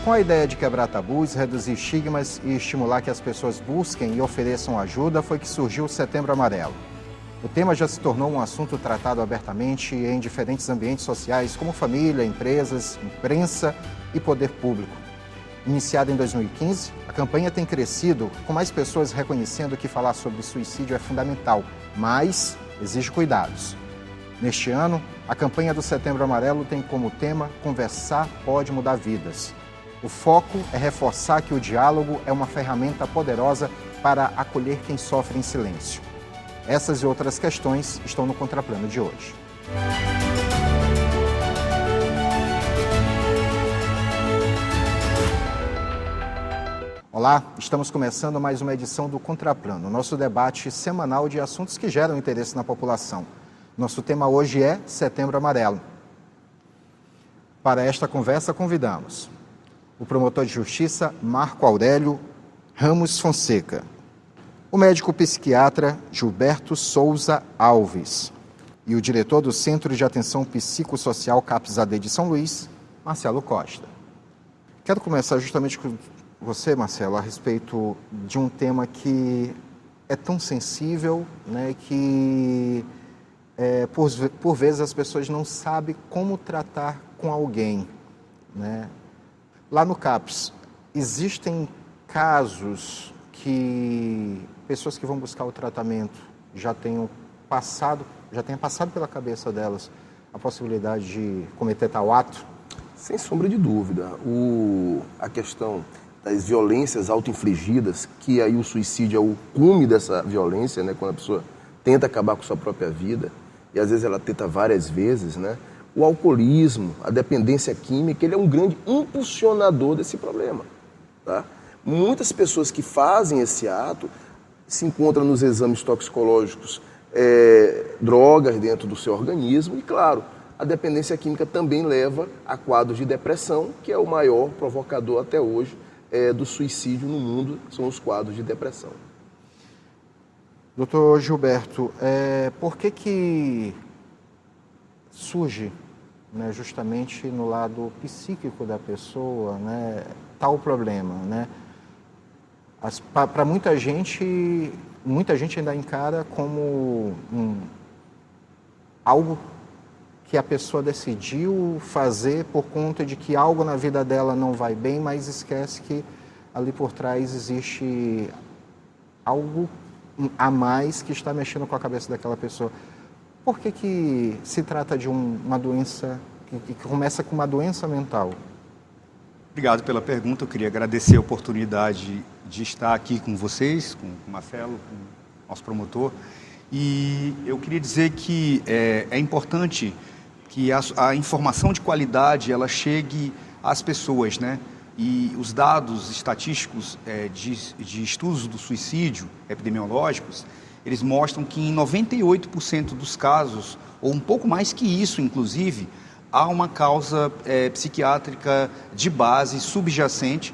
Com a ideia de quebrar tabus, reduzir estigmas e estimular que as pessoas busquem e ofereçam ajuda, foi que surgiu o Setembro Amarelo. O tema já se tornou um assunto tratado abertamente em diferentes ambientes sociais, como família, empresas, imprensa e poder público. Iniciada em 2015, a campanha tem crescido, com mais pessoas reconhecendo que falar sobre suicídio é fundamental, mas exige cuidados. Neste ano, a campanha do Setembro Amarelo tem como tema Conversar pode mudar vidas. O foco é reforçar que o diálogo é uma ferramenta poderosa para acolher quem sofre em silêncio. Essas e outras questões estão no Contraplano de hoje. Olá, estamos começando mais uma edição do Contraplano, nosso debate semanal de assuntos que geram interesse na população. Nosso tema hoje é Setembro Amarelo. Para esta conversa, convidamos o promotor de justiça Marco Aurélio Ramos Fonseca, o médico psiquiatra Gilberto Souza Alves e o diretor do Centro de Atenção Psicossocial CAPS-AD de São Luís, Marcelo Costa. Quero começar justamente com você, Marcelo, a respeito de um tema que é tão sensível, né, que por vezes as pessoas não sabem como tratar com alguém, né? Lá no CAPS, existem casos que pessoas que vão buscar o tratamento já tenham passado pela cabeça delas a possibilidade de cometer tal ato? Sem sombra de dúvida. A questão das violências auto-infligidas, que aí o suicídio é o cume dessa violência, né? Quando a pessoa tenta acabar com sua própria vida, e às vezes ela tenta várias vezes, né? O alcoolismo, a dependência química, ele é um grande impulsionador desse problema, tá? Muitas pessoas que fazem esse ato se encontram nos exames toxicológicos drogas dentro do seu organismo e, claro, a dependência química também leva a quadros de depressão, que é o maior provocador até hoje do suicídio no mundo, são os quadros de depressão. Doutor Gilberto, por que surge, né, justamente no lado psíquico da pessoa, né, tal problema, né? Para muita gente ainda encara como algo que a pessoa decidiu fazer por conta de que algo na vida dela não vai bem, mas esquece que ali por trás existe algo a mais que está mexendo com a cabeça daquela pessoa. Por que se trata de uma doença que começa com uma doença mental? Obrigado pela pergunta. Eu queria agradecer a oportunidade de estar aqui com vocês, com o Marcelo, com o nosso promotor. E eu queria dizer que é importante que a informação de qualidade ela chegue às pessoas, né? E os dados estatísticos de estudos do suicídio epidemiológicos, eles mostram que em 98% dos casos, ou um pouco mais que isso, inclusive, há uma causa psiquiátrica de base subjacente.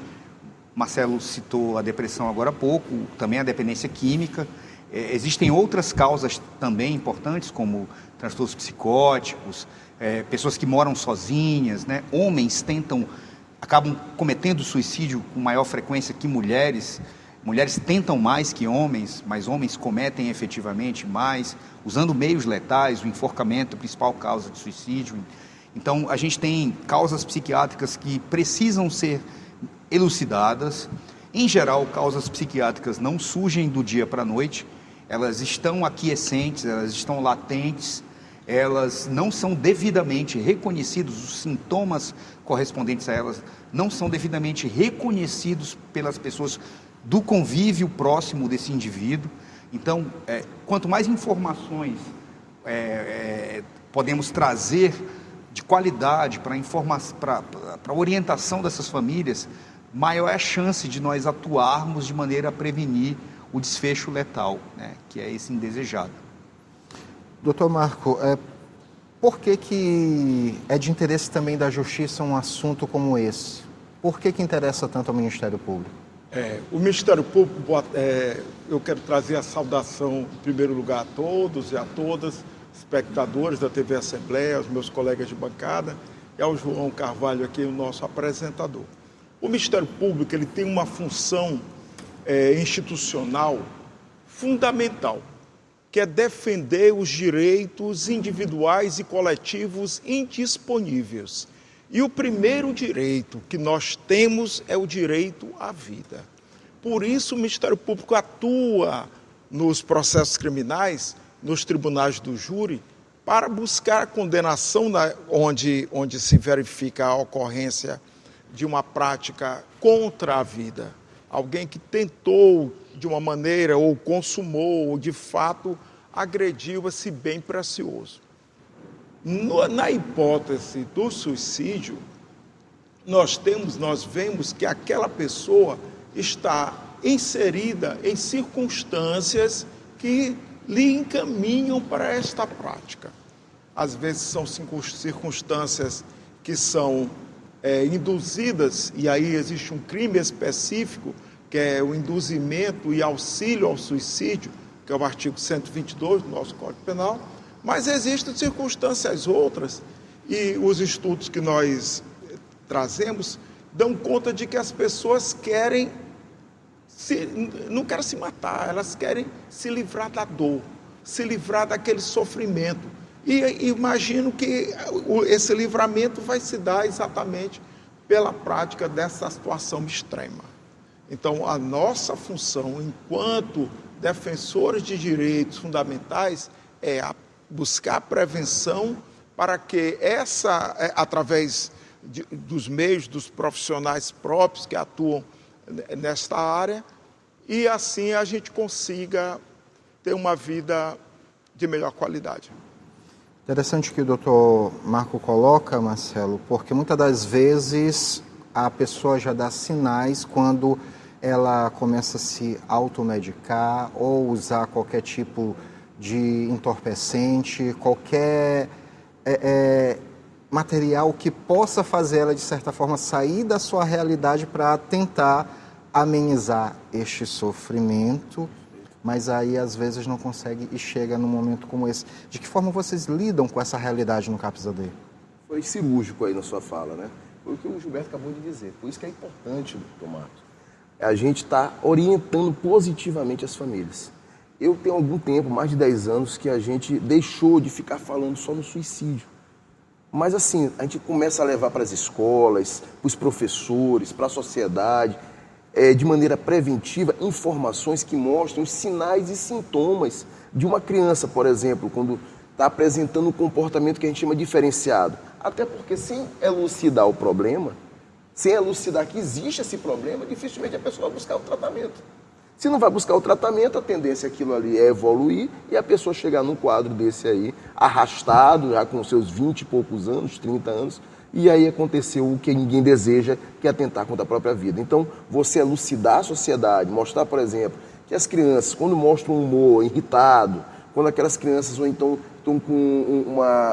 Marcelo citou a depressão agora há pouco, também a dependência química. Existem outras causas também importantes, como transtornos psicóticos, pessoas que moram sozinhas, né? Homens acabam cometendo suicídio com maior frequência que mulheres. Mulheres tentam mais que homens, mas homens cometem efetivamente mais, usando meios letais, o enforcamento, a principal causa de suicídio. Então, a gente tem causas psiquiátricas que precisam ser elucidadas. Em geral, causas psiquiátricas não surgem do dia para a noite, elas estão aquiescentes, elas estão latentes, elas não são devidamente reconhecidos, os sintomas correspondentes a elas não são devidamente reconhecidos pelas pessoas do convívio próximo desse indivíduo. Então, quanto mais informações podemos trazer de qualidade para a orientação dessas famílias, maior é a chance de nós atuarmos de maneira a prevenir o desfecho letal, né, que é esse indesejado. Doutor Marco, por que é de interesse também da Justiça um assunto como esse? Por que interessa tanto ao Ministério Público? O Ministério Público, eu quero trazer a saudação, em primeiro lugar, a todos e a todas, espectadores da TV Assembleia, aos meus colegas de bancada e ao João Carvalho aqui, o nosso apresentador. O Ministério Público ele tem uma função institucional fundamental, que é defender os direitos individuais e coletivos indisponíveis. E o primeiro direito que nós temos é o direito à vida. Por isso o Ministério Público atua nos processos criminais, nos tribunais do júri, para buscar a condenação onde se verifica a ocorrência de uma prática contra a vida. Alguém que tentou de uma maneira, ou consumou, ou de fato agrediu esse bem precioso. Na hipótese do suicídio, nós vemos que aquela pessoa está inserida em circunstâncias que lhe encaminham para esta prática. Às vezes são circunstâncias que são induzidas, e aí existe um crime específico, que é o induzimento e auxílio ao suicídio, que é o artigo 122 do nosso Código Penal, mas existem circunstâncias outras, e os estudos que nós trazemos dão conta de que as pessoas não querem se matar, elas querem se livrar da dor, se livrar daquele sofrimento. E imagino que esse livramento vai se dar exatamente pela prática dessa situação extrema. Então, a nossa função enquanto defensores de direitos fundamentais é buscar prevenção para que através dos meios, dos profissionais próprios que atuam nesta área, e assim a gente consiga ter uma vida de melhor qualidade. Interessante que o doutor Marco coloca, Marcelo, porque muitas das vezes a pessoa já dá sinais quando ela começa a se automedicar ou usar qualquer tipo de entorpecente, qualquer material que possa fazer ela, de certa forma, sair da sua realidade para tentar amenizar este sofrimento, mas aí às vezes não consegue e chega num momento como esse. De que forma vocês lidam com essa realidade no CAPS-AD? Foi cirúrgico aí na sua fala, né? Foi o que o Gilberto acabou de dizer. Por isso que é importante, doutor Marcos, a gente está orientando positivamente as famílias. Eu tenho algum tempo, mais de 10 anos, que a gente deixou de ficar falando só no suicídio. Mas assim, a gente começa a levar para as escolas, para os professores, para a sociedade, de maneira preventiva, informações que mostram os sinais e sintomas de uma criança, por exemplo, quando está apresentando um comportamento que a gente chama diferenciado. Até porque sem elucidar o problema, sem elucidar que existe esse problema, dificilmente a pessoa vai buscar o tratamento. Se não vai buscar o tratamento, a tendência aquilo ali é evoluir e a pessoa chegar num quadro desse aí, arrastado, já com seus 20 e poucos anos, 30 anos, e aí aconteceu o que ninguém deseja, que é atentar contra a própria vida. Então, você elucidar a sociedade, mostrar, por exemplo, que as crianças, quando mostram um humor irritado, quando aquelas crianças ou então estão com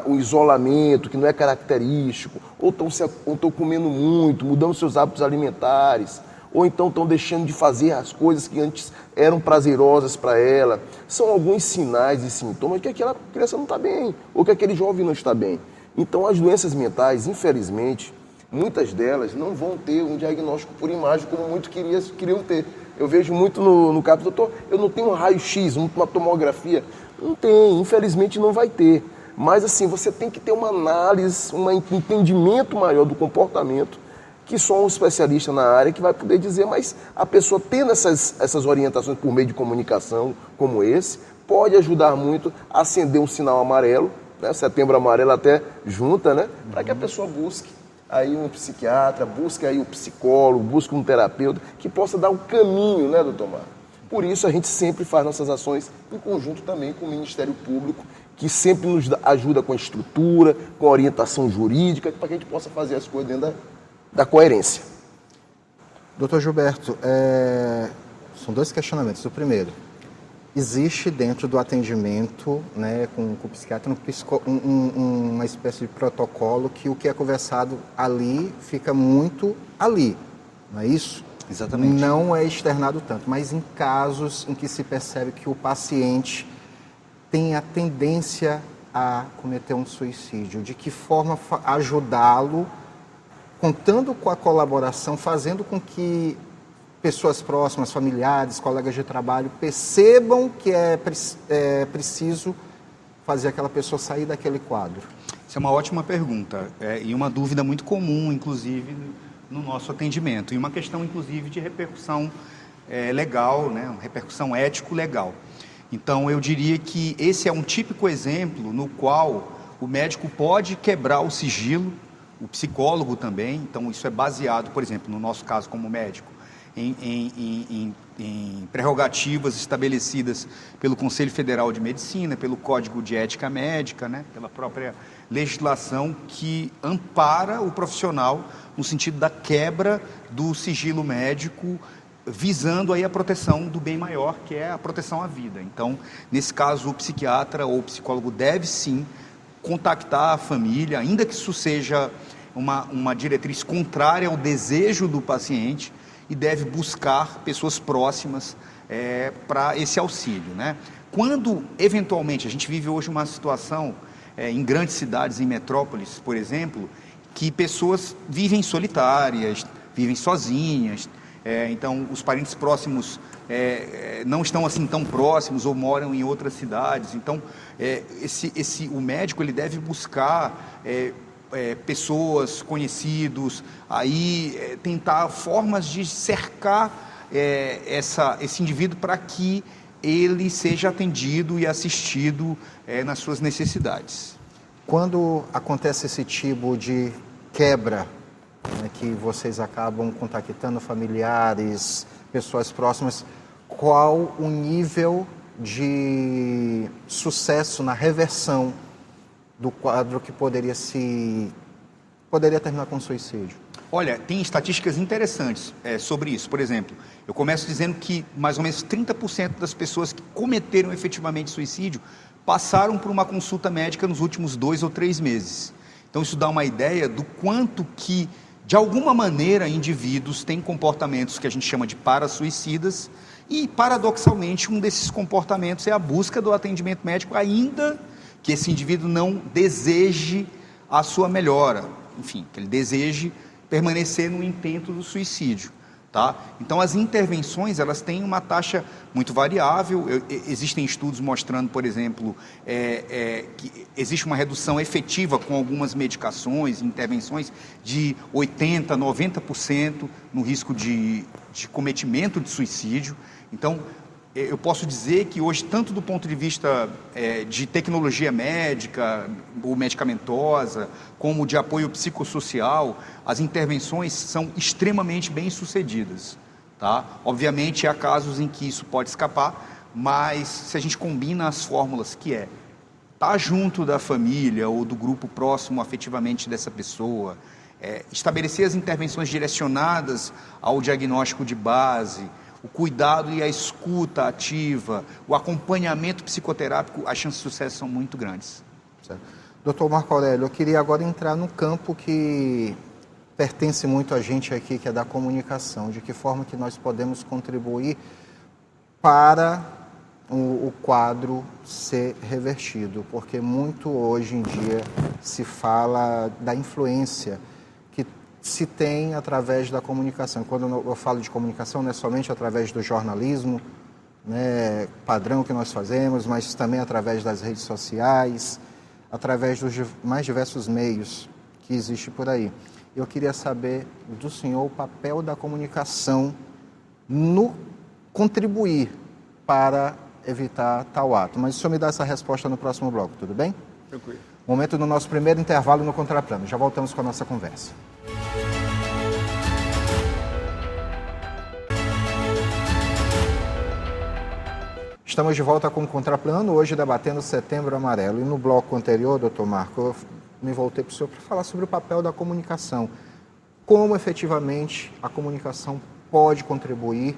um isolamento que não é característico, ou estão comendo muito, mudando seus hábitos alimentares, ou então estão deixando de fazer as coisas que antes eram prazerosas para ela, são alguns sinais e sintomas que aquela criança não está bem, ou que aquele jovem não está bem. Então, as doenças mentais, infelizmente, muitas delas não vão ter um diagnóstico por imagem como muitos queriam ter. Eu vejo muito no CAPS, doutor, eu não tenho um raio-x, uma tomografia. Não tem, infelizmente não vai ter. Mas assim, você tem que ter uma análise, um entendimento maior do comportamento, que só um especialista na área que vai poder dizer, mas a pessoa tendo essas orientações por meio de comunicação como esse, pode ajudar muito a acender um sinal amarelo, né? Setembro Amarelo até junta, né? Para que a pessoa busque aí um psiquiatra, busque aí um psicólogo, busque um terapeuta, que possa dar o caminho, né, doutor Marco? Por isso a gente sempre faz nossas ações em conjunto também com o Ministério Público, que sempre nos ajuda com a estrutura, com a orientação jurídica, para que a gente possa fazer as coisas dentro da coerência. Doutor Gilberto, são dois questionamentos. O primeiro, existe dentro do atendimento, né, com o psiquiatra uma espécie de protocolo que o que é conversado ali fica muito ali, não é isso? Exatamente. Não é externado tanto, mas em casos em que se percebe que o paciente tem a tendência a cometer um suicídio, de que forma ajudá-lo contando com a colaboração, fazendo com que pessoas próximas, familiares, colegas de trabalho percebam que é preciso fazer aquela pessoa sair daquele quadro? Isso é uma ótima pergunta e uma dúvida muito comum, inclusive, no nosso atendimento. E uma questão, inclusive, de repercussão legal, né? Uma repercussão ético-legal. Então, eu diria que esse é um típico exemplo no qual o médico pode quebrar o sigilo, o psicólogo também. Então, isso é baseado, por exemplo, no nosso caso como médico, em prerrogativas estabelecidas pelo Conselho Federal de Medicina, pelo Código de Ética Médica, né, pela própria legislação que ampara o profissional no sentido da quebra do sigilo médico, visando aí a proteção do bem maior, que é a proteção à vida. Então, nesse caso, o psiquiatra ou o psicólogo deve sim contactar a família, ainda que isso seja uma diretriz contrária ao desejo do paciente, e deve buscar pessoas próximas para esse auxílio, né? Quando, eventualmente, a gente vive hoje uma situação em grandes cidades, em metrópoles, por exemplo, que pessoas vivem solitárias, vivem sozinhas, então os parentes próximos não estão assim tão próximos ou moram em outras cidades. Então, o médico ele deve buscar pessoas, conhecidos, aí tentar formas de cercar esse indivíduo para que ele seja atendido e assistido nas suas necessidades. Quando acontece esse tipo de quebra, né, que vocês acabam contactando familiares, pessoas próximas, qual o nível de sucesso na reversão do quadro que poderia terminar com suicídio? Olha, tem estatísticas interessantes sobre isso. Por exemplo, eu começo dizendo que mais ou menos 30% das pessoas que cometeram efetivamente suicídio passaram por uma consulta médica nos últimos 2 ou 3 meses. Então isso dá uma ideia do quanto que, de alguma maneira, indivíduos têm comportamentos que a gente chama de parasuicidas e, paradoxalmente, um desses comportamentos é a busca do atendimento médico, ainda que esse indivíduo não deseje a sua melhora, enfim, que ele deseje permanecer no intento do suicídio, tá? Então, as intervenções, elas têm uma taxa muito variável. Existem estudos mostrando, por exemplo, que existe uma redução efetiva com algumas medicações, intervenções de 80%, 90% no risco de cometimento de suicídio. Então, eu posso dizer que hoje, tanto do ponto de vista de tecnologia médica ou medicamentosa, como de apoio psicossocial, as intervenções são extremamente bem sucedidas, tá? Obviamente, há casos em que isso pode escapar, mas se a gente combina as fórmulas, que estar junto da família ou do grupo próximo afetivamente dessa pessoa, estabelecer as intervenções direcionadas ao diagnóstico de base, o cuidado e a escuta ativa, o acompanhamento psicoterápico, as chances de sucesso são muito grandes. Certo. Doutor Marco Aurélio, eu queria agora entrar no campo que pertence muito a gente aqui, que é da comunicação. De que forma que nós podemos contribuir para o quadro ser revertido? Porque muito hoje em dia se fala da influência que se tem através da comunicação. Quando eu falo de comunicação, não é somente através do jornalismo, né, padrão que nós fazemos, mas também através das redes sociais, através dos mais diversos meios que existem por aí. Eu queria saber do senhor o papel da comunicação no contribuir para evitar tal ato. Mas o senhor me dá essa resposta no próximo bloco, tudo bem? Tranquilo. Momento do nosso primeiro intervalo no Contraplano. Já voltamos com a nossa conversa. Estamos de volta com o Contraplano, hoje debatendo Setembro Amarelo. E no bloco anterior, doutor Marco, eu me voltei para o senhor para falar sobre o papel da comunicação. Como efetivamente a comunicação pode contribuir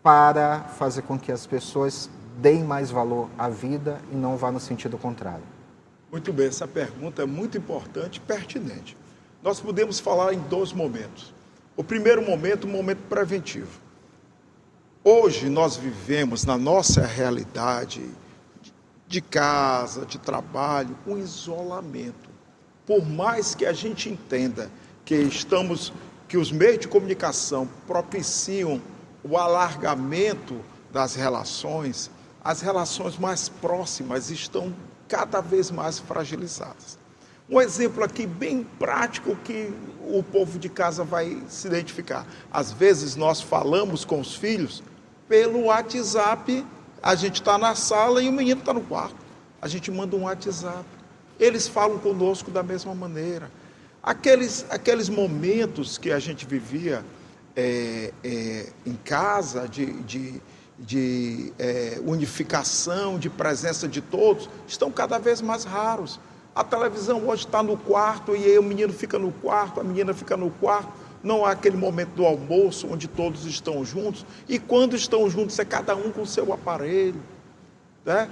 para fazer com que as pessoas deem mais valor à vida e não vá no sentido contrário? Muito bem, essa pergunta é muito importante e pertinente. Nós podemos falar em 2 momentos. O primeiro momento, o momento preventivo. Hoje nós vivemos na nossa realidade de casa, de trabalho, um isolamento. Por mais que a gente entenda que os meios de comunicação propiciam o alargamento das relações, as relações mais próximas estão cada vez mais fragilizadas. Um exemplo aqui bem prático que o povo de casa vai se identificar. Às vezes nós falamos com os filhos pelo WhatsApp, a gente está na sala e o menino está no quarto. A gente manda um WhatsApp. Eles falam conosco da mesma maneira. Aqueles momentos que a gente vivia em casa, de unificação, de presença de todos, estão cada vez mais raros. A televisão hoje está no quarto e aí o menino fica no quarto, a menina fica no quarto. Não há aquele momento do almoço onde todos estão juntos. E quando estão juntos é cada um com o seu aparelho, né?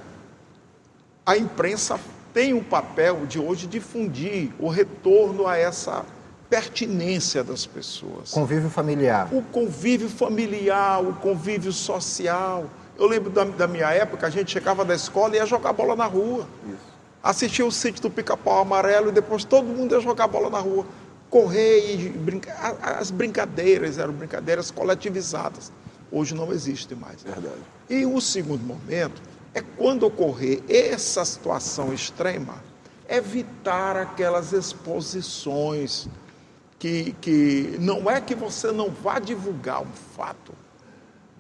A imprensa tem um papel de hoje difundir o retorno a essa pertinência das pessoas. Convívio familiar. O convívio familiar, o convívio social. Eu lembro da minha época, a gente chegava da escola e ia jogar bola na rua. Isso. Assistia o Sítio do Pica-Pau Amarelo e depois todo mundo ia jogar bola na rua. Correr e brincar. As brincadeiras eram brincadeiras coletivizadas. Hoje não existe mais. Verdade. E o segundo momento é quando ocorrer essa situação extrema, evitar aquelas exposições que não é que você não vá divulgar um fato,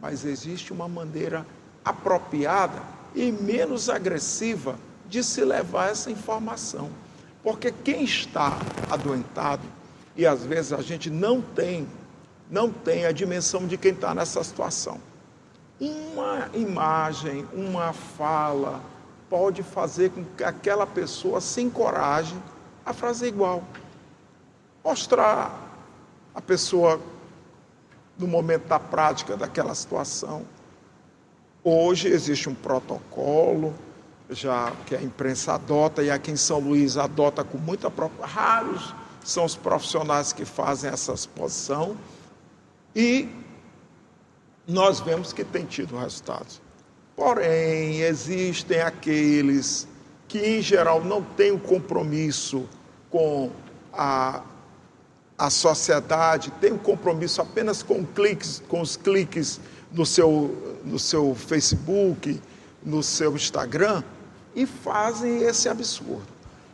mas existe uma maneira apropriada e menos agressiva de se levar essa informação. Porque quem está adoentado, e às vezes a gente não tem a dimensão de quem está nessa situação. Uma imagem, uma fala, pode fazer com que aquela pessoa se encoraje a fazer igual. Mostrar a pessoa no momento da prática daquela situação. Hoje existe um protocolo, já que a imprensa adota, e aqui em São Luís adota com muita propriedade. Raros são os profissionais que fazem essa exposição, e nós vemos que tem tido resultados. Porém, existem aqueles que, em geral, não têm o compromisso com a sociedade, têm um compromisso apenas com os cliques no seu Facebook, no seu Instagram, e fazem esse absurdo.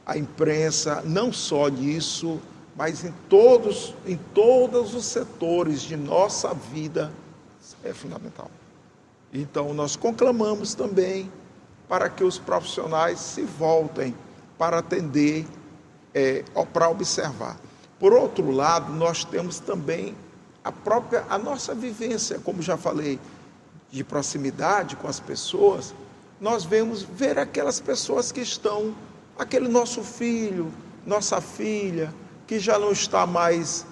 A imprensa, não só nisso, mas em todos os setores de nossa vida, é fundamental. Então, nós conclamamos também para que os profissionais se voltem para atender, para observar. Por outro lado, nós temos também a nossa vivência, como já falei, de proximidade com as pessoas. Nós ver aquelas pessoas que estão, aquele nosso filho, nossa filha, que já não está mais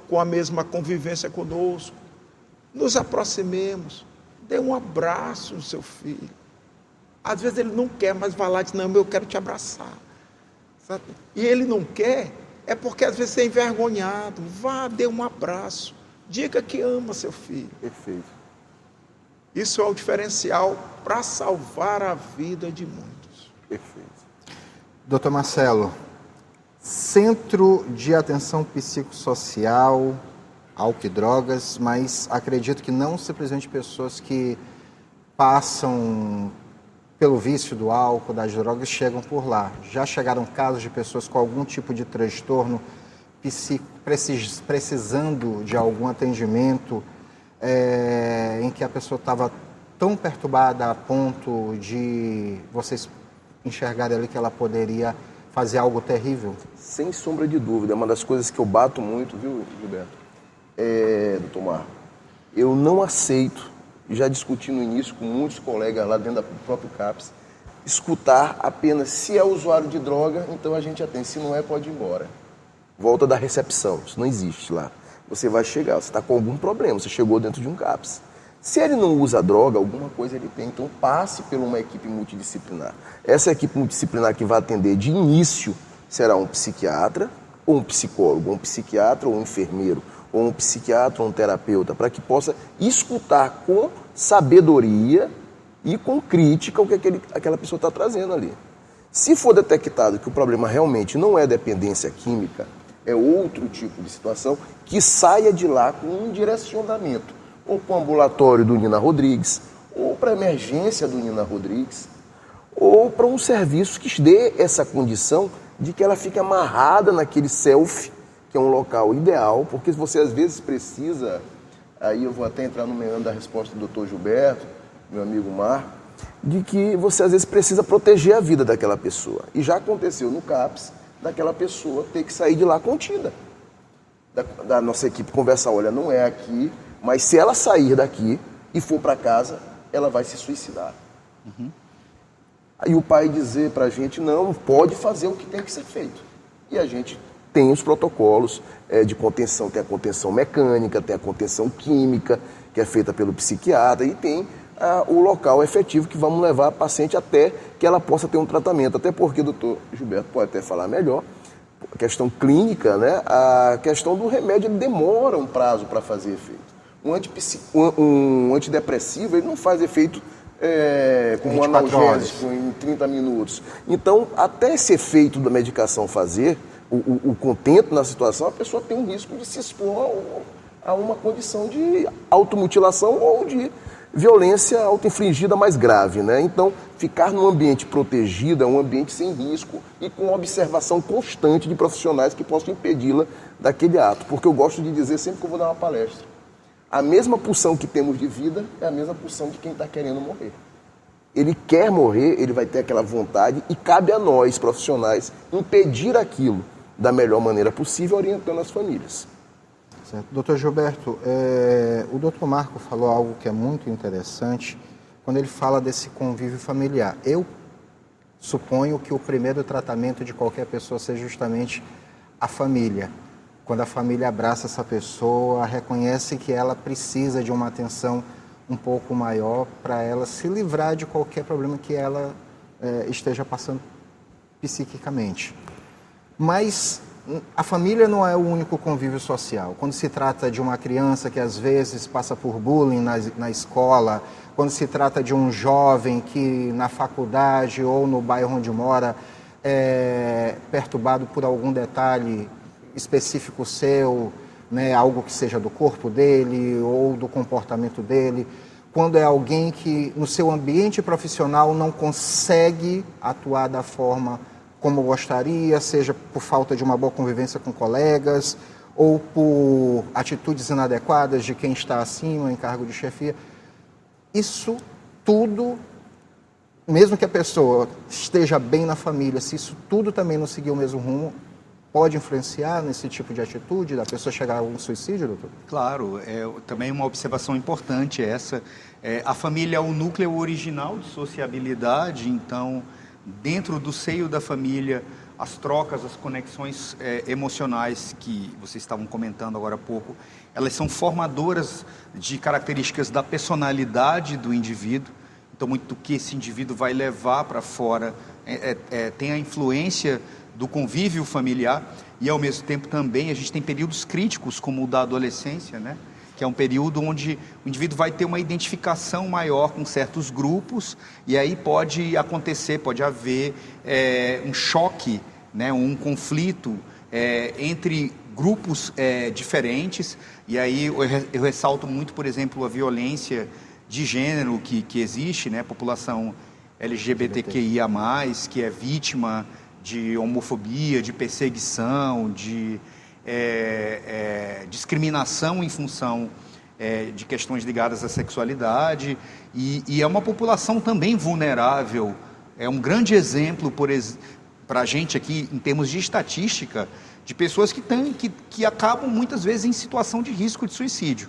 com a mesma convivência conosco. Nos aproximemos, dê um abraço no seu filho. Às vezes ele não quer, mas vai lá e diz, não, eu quero te abraçar. Sabe? E ele não quer, é porque às vezes é envergonhado. Vá, dê um abraço. Diga que ama seu filho. Perfeito. Isso é o diferencial para salvar a vida de muitos. Perfeito. Doutor Marcelo, Centro de Atenção Psicossocial, álcool e drogas, mas acredito que não simplesmente pessoas que passam pelo vício do álcool, das drogas, chegam por lá. Já chegaram casos de pessoas com algum tipo de transtorno precisando de algum atendimento, em que a pessoa estava tão perturbada a ponto de vocês enxergarem ali que ela poderia fazer algo terrível? Sem sombra de dúvida, é uma das coisas que eu bato muito, viu, Gilberto? Doutor Marco, eu não aceito, já discuti no início com muitos colegas lá dentro do próprio CAPS, escutar apenas se é usuário de droga, então a gente atende, se não é, pode ir embora. Volta da recepção, isso não existe lá. Você vai chegar, você está com algum problema, você chegou dentro de um CAPS. Se ele não usa droga, alguma coisa ele tem, então passe por uma equipe multidisciplinar. Essa equipe multidisciplinar que vai atender de início será um psiquiatra, ou um psicólogo, ou um psiquiatra, ou um enfermeiro, ou um psiquiatra, ou um terapeuta, para que possa escutar com sabedoria e com crítica o que aquela pessoa está trazendo ali. Se for detectado que o problema realmente não é dependência química, é outro tipo de situação, que saia de lá com um direcionamento, ou para o ambulatório do Nina Rodrigues, ou para a emergência do Nina Rodrigues, ou para um serviço que dê essa condição de que ela fique amarrada naquele selfie, que é um local ideal, porque você às vezes precisa, aí eu vou até entrar no meio da resposta do Dr. Gilberto, meu amigo Marco, de que você às vezes precisa proteger a vida daquela pessoa. E já aconteceu no CAPS, daquela pessoa ter que sair de lá contida. Da nossa equipe conversar, olha, não é aqui, mas se ela sair daqui e for para casa, ela vai se suicidar. Uhum. Aí o pai dizer para a gente, não, pode fazer o que tem que ser feito. E a gente tem os protocolos de contenção, tem a contenção mecânica, tem a contenção química, que é feita pelo psiquiatra, e tem o local efetivo que vamos levar a paciente até que ela possa ter um tratamento. Até porque o doutor Gilberto pode até falar melhor, a questão clínica, né? A questão do remédio, ele demora um prazo para fazer efeito. Um antidepressivo, ele não faz efeito como um analgésico em 30 minutos. Então, até esse efeito da medicação fazer, o contento na situação, a pessoa tem um risco de se expor a uma condição de automutilação ou de violência auto-infligida mais grave, né? Então, ficar num ambiente protegido é um ambiente sem risco e com observação constante de profissionais que possam impedi-la daquele ato. Porque eu gosto de dizer sempre que eu vou dar uma palestra, a mesma pulsão que temos de vida é a mesma pulsão de quem está querendo morrer. Ele quer morrer, ele vai ter aquela vontade e cabe a nós, profissionais, impedir aquilo da melhor maneira possível, orientando as famílias. Certo. Doutor Gilberto, o doutor Marco falou algo que é muito interessante quando ele fala desse convívio familiar. Eu suponho que o primeiro tratamento de qualquer pessoa seja justamente a família. Quando a família abraça essa pessoa, reconhece que ela precisa de uma atenção um pouco maior para ela se livrar de qualquer problema que ela esteja passando psiquicamente. Mas a família não é o único convívio social. Quando se trata de uma criança que às vezes passa por bullying na escola, quando se trata de um jovem que na faculdade ou no bairro onde mora é perturbado por algum detalhe específico seu, né, algo que seja do corpo dele ou do comportamento dele, quando é alguém que no seu ambiente profissional não consegue atuar da forma como gostaria, seja por falta de uma boa convivência com colegas ou por atitudes inadequadas de quem está acima, em cargo de chefia. Isso tudo, mesmo que a pessoa esteja bem na família, se isso tudo também não seguir o mesmo rumo, pode influenciar nesse tipo de atitude da pessoa chegar a um suicídio, doutor? Claro, também uma observação importante essa. A família é o núcleo original de sociabilidade, então, dentro do seio da família, as trocas, as conexões emocionais que vocês estavam comentando agora há pouco, elas são formadoras de características da personalidade do indivíduo. Então, muito do que esse indivíduo vai levar para fora tem a influência do convívio familiar e, ao mesmo tempo, também a gente tem períodos críticos, como o da adolescência, né? Que é um período onde o indivíduo vai ter uma identificação maior com certos grupos e aí pode acontecer, pode haver um choque, né? Um conflito entre grupos diferentes. E aí eu ressalto muito, por exemplo, a violência de gênero que existe, né? A população LGBTQIA+, que é vítima de homofobia, de perseguição, de discriminação em função de questões ligadas à sexualidade, e é uma população também vulnerável. É um grande exemplo para a gente aqui, em termos de estatística, de pessoas que acabam muitas vezes em situação de risco de suicídio,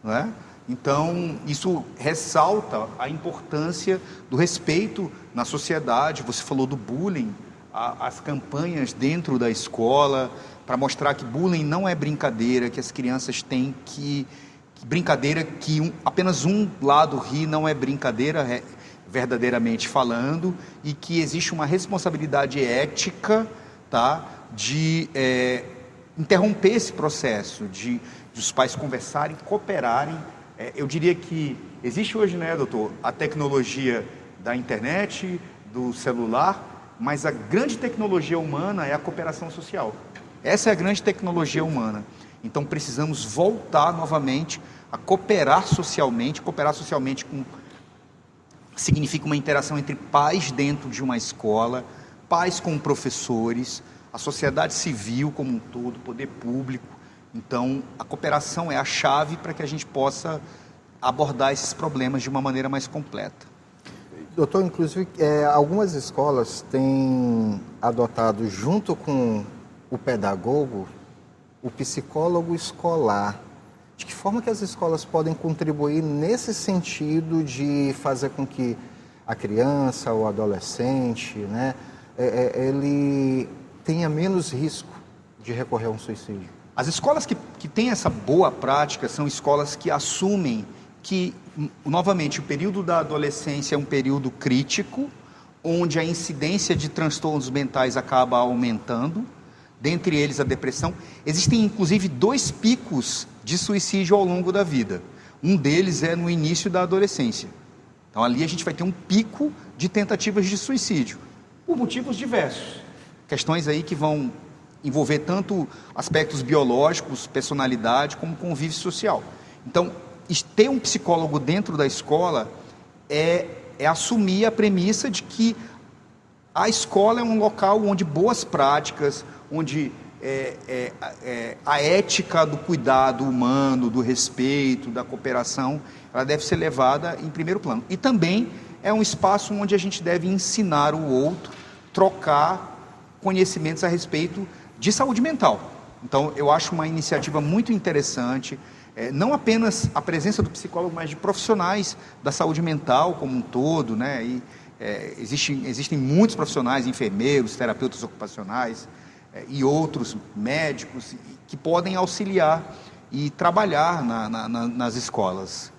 não é? Então, isso ressalta a importância do respeito na sociedade. Você falou do bullying, as campanhas dentro da escola, para mostrar que bullying não é brincadeira, que as crianças têm que brincadeira, que apenas um lado ri, não é brincadeira, verdadeiramente falando, e que existe uma responsabilidade ética, tá, de interromper esse processo, de os pais conversarem, cooperarem. Eu diria que existe hoje, né, doutor, a tecnologia da internet, do celular, mas a grande tecnologia humana é a cooperação social. Essa é a grande tecnologia humana. Então precisamos voltar novamente a cooperar socialmente significa uma interação entre pais dentro de uma escola, pais com professores, a sociedade civil como um todo, o poder público. Então, a cooperação é a chave para que a gente possa abordar esses problemas de uma maneira mais completa. Doutor, inclusive, algumas escolas têm adotado, junto com o pedagogo, o psicólogo escolar. De que forma que as escolas podem contribuir nesse sentido de fazer com que a criança, o adolescente, né, ele tenha menos risco de recorrer a um suicídio? As escolas que têm essa boa prática são escolas que assumem que, novamente, o período da adolescência é um período crítico, onde a incidência de transtornos mentais acaba aumentando, dentre eles a depressão. Existem, inclusive, 2 picos de suicídio ao longo da vida. Um deles é no início da adolescência. Então, ali a gente vai ter um pico de tentativas de suicídio, por motivos diversos. Questões aí que vão envolver tanto aspectos biológicos, personalidade, como convívio social. Então, ter um psicólogo dentro da escola é assumir a premissa de que a escola é um local onde boas práticas, onde a ética do cuidado humano, do respeito, da cooperação, ela deve ser levada em primeiro plano. E também é um espaço onde a gente deve ensinar o outro, trocar conhecimentos a respeito de saúde mental. Então, eu acho uma iniciativa muito interessante, não apenas a presença do psicólogo, mas de profissionais da saúde mental como um todo, né? E, existem muitos profissionais, enfermeiros, terapeutas ocupacionais e outros médicos que podem auxiliar e trabalhar nas escolas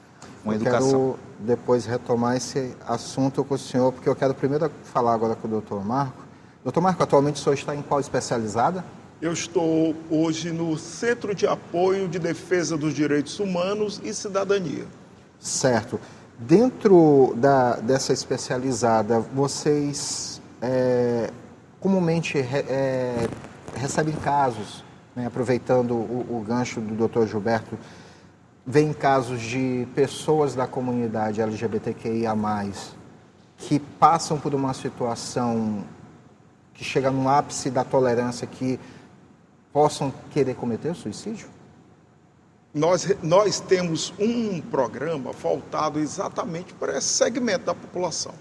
com a educação. Eu quero depois retomar esse assunto com o senhor, porque eu quero primeiro falar agora com o doutor Marco. Doutor Marco, atualmente o senhor está em qual especializada? Eu estou hoje no Centro de Apoio de Defesa dos Direitos Humanos e Cidadania. Certo. Dentro dessa especializada, vocês comumente recebem casos, né, aproveitando o gancho do doutor Gilberto, vem casos de pessoas da comunidade LGBTQIA+, que passam por uma situação que chega no ápice da tolerância, que possam querer cometer suicídio? Nós temos um programa voltado exatamente para esse segmento da população.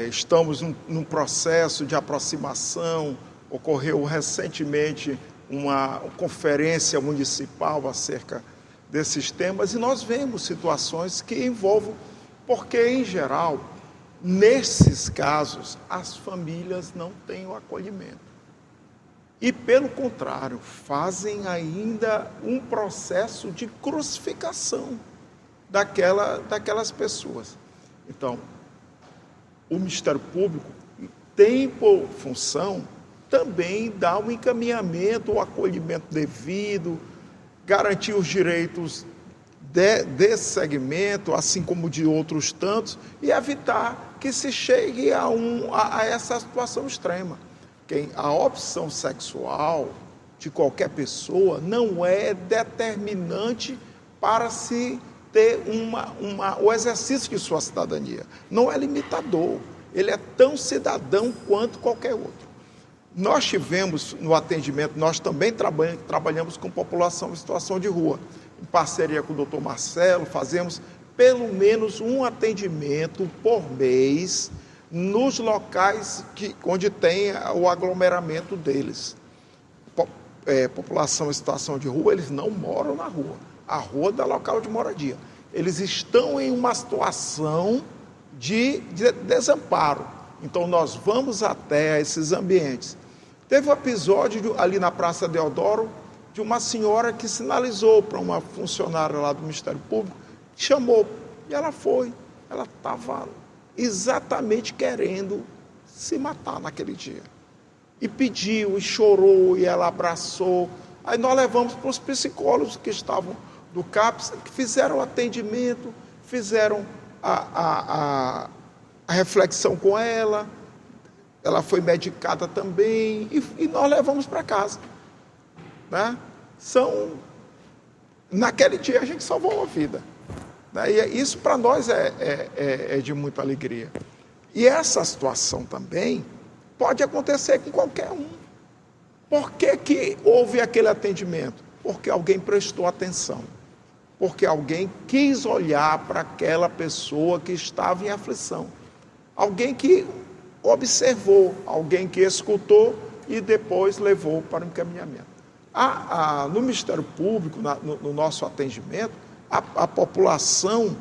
Estamos num processo de aproximação. Ocorreu recentemente uma conferência municipal acerca desses temas, e nós vemos situações que envolvem, porque, em geral, nesses casos, as famílias não têm o acolhimento. E, pelo contrário, fazem ainda um processo de crucificação daquelas pessoas. Então, o Ministério Público tem por função também dar um encaminhamento, o acolhimento devido, garantir os direitos desse segmento, assim como de outros tantos, e evitar que se chegue a essa situação extrema. A opção sexual de qualquer pessoa não é determinante para se ter o exercício de sua cidadania. Não é limitador. Ele é tão cidadão quanto qualquer outro. Nós tivemos no atendimento, nós também trabalhamos com população em situação de rua. Em parceria com o doutor Marcelo, fazemos pelo menos um atendimento por mês nos locais onde tem o aglomeramento deles. População em situação de rua, eles não moram na rua. A rua dá local de moradia. Eles estão em uma situação de desamparo. Então, nós vamos até esses ambientes. Teve um episódio ali na Praça Deodoro de uma senhora que sinalizou para uma funcionária lá do Ministério Público, chamou, e ela foi. Ela estava exatamente querendo se matar naquele dia. E pediu, e chorou, e ela abraçou. Aí nós levamos para os psicólogos que estavam do CAPS, que fizeram o atendimento, fizeram a reflexão com ela. Ela foi medicada também, e nós levamos para casa. né? Naquele dia a gente salvou uma vida. Né? E isso para nós é de muita alegria. E essa situação também pode acontecer com qualquer um. Por que houve aquele atendimento? Porque alguém prestou atenção. Porque alguém quis olhar para aquela pessoa que estava em aflição. Alguém que observou, alguém que escutou e depois levou para o encaminhamento. No Ministério Público, no nosso atendimento, a população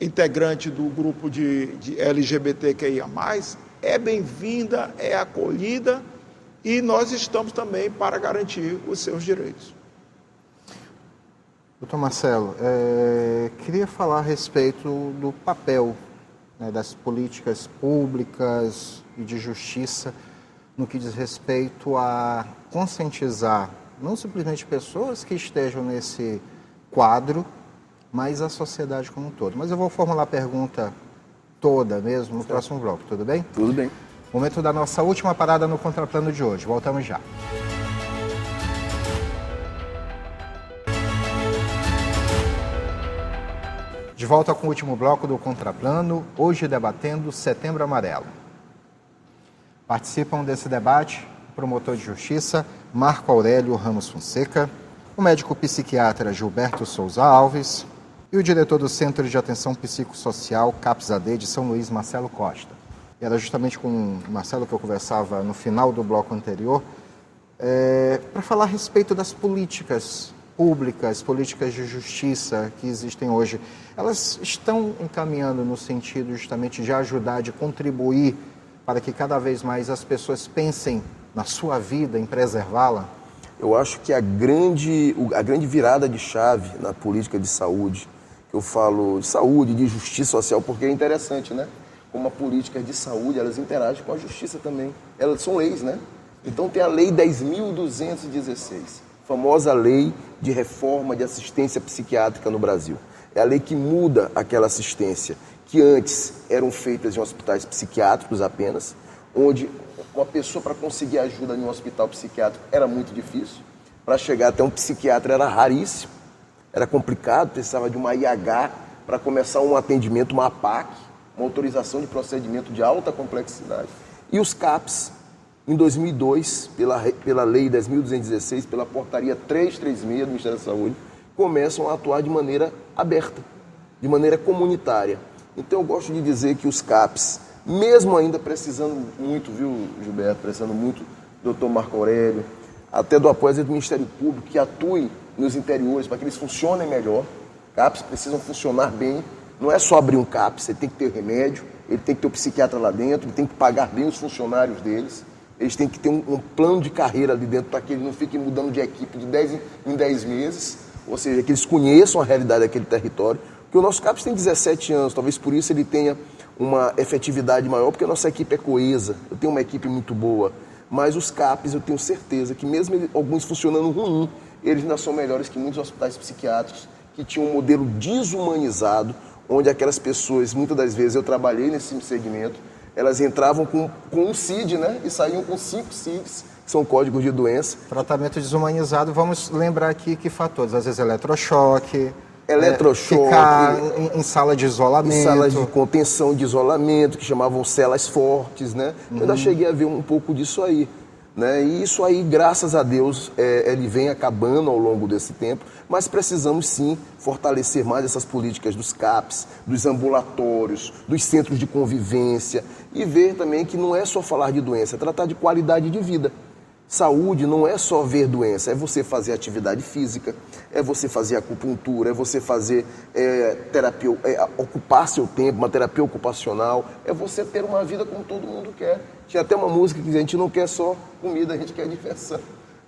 integrante do grupo de LGBTQIA+, é bem-vinda, é acolhida, e nós estamos também para garantir os seus direitos. Doutor Marcelo, queria falar a respeito do papel, né, das políticas públicas e de justiça no que diz respeito a conscientizar não simplesmente pessoas que estejam nesse quadro, mas a sociedade como um todo. Mas eu vou formular a pergunta toda mesmo no próximo bloco, tudo bem? Tudo bem. Momento da nossa última parada no Contraplano de hoje. Voltamos já. De volta com o último bloco do Contraplano, hoje debatendo Setembro Amarelo. Participam desse debate o promotor de justiça Marco Aurélio Ramos Fonseca, o médico psiquiatra Gilberto Souza Alves e o diretor do Centro de Atenção Psicossocial CAPS-AD de São Luís, Marcelo Costa. E era justamente com o Marcelo que eu conversava no final do bloco anterior, para falar a respeito das políticas públicas, políticas de justiça que existem hoje. Elas estão encaminhando no sentido justamente de ajudar, de contribuir para que cada vez mais as pessoas pensem na sua vida, em preservá-la? Eu acho que a grande virada de chave na política de saúde, que eu falo de saúde, de justiça social, porque é interessante, né? Como a política de saúde, elas interagem com a justiça também. Elas são leis, né? Então tem a Lei 10.216, famosa lei de reforma de assistência psiquiátrica no Brasil. É a lei que muda aquela assistência que antes eram feitas em hospitais psiquiátricos apenas, onde uma pessoa para conseguir ajuda em um hospital psiquiátrico era muito difícil. Para chegar até um psiquiatra era raríssimo, era complicado, precisava de uma IH para começar um atendimento, uma APAC, uma autorização de procedimento de alta complexidade. E os CAPs, em 2002, pela Lei 10.216, pela Portaria 336 do Ministério da Saúde, começam a atuar de maneira aberta, de maneira comunitária. Então eu gosto de dizer que os CAPs, mesmo ainda precisando muito, viu, Gilberto, precisando muito do Dr. Marco Aurélio, até do apoio do Ministério Público, que atue nos interiores para que eles funcionem melhor. CAPs precisam funcionar bem, não é só abrir um CAPs, você tem que ter remédio, ele tem que ter o psiquiatra lá dentro, ele tem que pagar bem os funcionários deles, eles têm que ter um plano de carreira ali dentro para que eles não fiquem mudando de equipe de 10 em 10 meses, ou seja, que eles conheçam a realidade daquele território. Porque o nosso CAPS tem 17 anos, talvez por isso ele tenha uma efetividade maior, porque a nossa equipe é coesa, eu tenho uma equipe muito boa, mas os CAPs eu tenho certeza que mesmo alguns funcionando ruim, eles ainda são melhores que muitos hospitais psiquiátricos que tinham um modelo desumanizado, onde aquelas pessoas, muitas das vezes eu trabalhei nesse segmento, elas entravam com um CID, né, e saíam com 5 CIDs, que são códigos de doença. Tratamento desumanizado, vamos lembrar aqui que fatores, às vezes eletrochoque, ficar em sala de isolamento. Em salas de contenção, de isolamento, que chamavam celas fortes, né? Eu ainda cheguei a ver um pouco disso aí. Né? E isso aí, graças a Deus, ele vem acabando ao longo desse tempo, mas precisamos sim fortalecer mais essas políticas dos CAPs, dos ambulatórios, dos centros de convivência e ver também que não é só falar de doença, é tratar de qualidade de vida. Saúde não é só ver doença, é você fazer atividade física, é você fazer acupuntura, é você fazer terapia, ocupar seu tempo, uma terapia ocupacional, é você ter uma vida como todo mundo quer. Tinha até uma música que diz, a gente não quer só comida, a gente quer diversão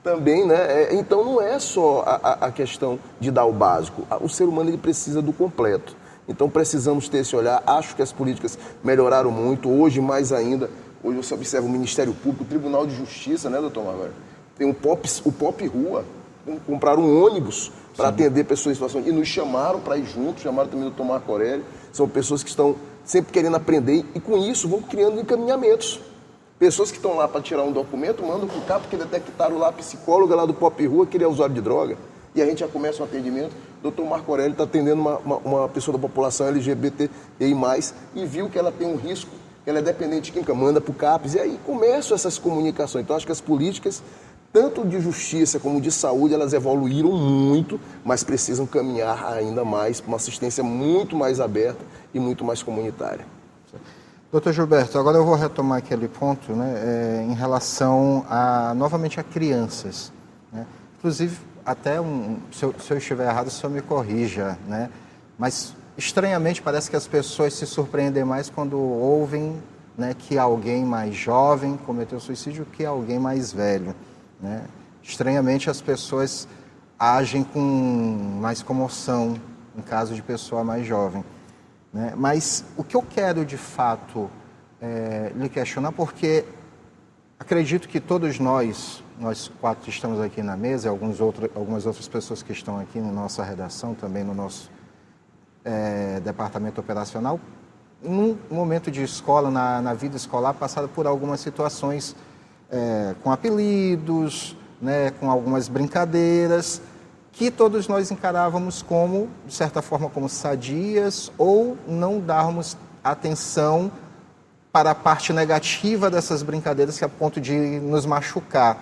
também, né? Então não é só a questão de dar o básico, o ser humano ele precisa do completo. Então precisamos ter esse olhar, acho que as políticas melhoraram muito, hoje mais ainda. Hoje você observa o Ministério Público, o Tribunal de Justiça, né, doutor Marcelo? Tem o POP Rua, compraram um ônibus para atender pessoas em situação. E nos chamaram para ir juntos, chamaram também o doutor Marco Aurélio. São pessoas que estão sempre querendo aprender e com isso vão criando encaminhamentos. Pessoas que estão lá para tirar um documento, mandam para o CAP porque detectaram lá a psicóloga lá do Pop Rua que ele é usuário de droga. E a gente já começa um atendimento. O Dr. Marco Aurélio está atendendo uma pessoa da população LGBTI+, e viu que ela tem um risco, que ela é dependente química, manda para o CAPS. E aí começam essas comunicações. Então, acho que as políticas, tanto de justiça como de saúde, elas evoluíram muito, mas precisam caminhar ainda mais para uma assistência muito mais aberta e muito mais comunitária. Doutor Gilberto, agora eu vou retomar aquele ponto, né, em relação novamente a crianças, né? Inclusive, até se eu estiver errado, o senhor me corrija, né? Mas, estranhamente, parece que as pessoas se surpreendem mais quando ouvem, né, que alguém mais jovem cometeu suicídio que alguém mais velho, né? Estranhamente, as pessoas agem com mais comoção em caso de pessoa mais jovem, né? Mas o que eu quero, de fato, lhe questionar, porque acredito que todos nós quatro que estamos aqui na mesa, e algumas outras pessoas que estão aqui na nossa redação, também no nosso departamento operacional, num momento de escola, na vida escolar, passaram por algumas situações com apelidos, né, com algumas brincadeiras, que todos nós encarávamos como, de certa forma, como sadias, ou não darmos atenção para a parte negativa dessas brincadeiras, que é a ponto de nos machucar.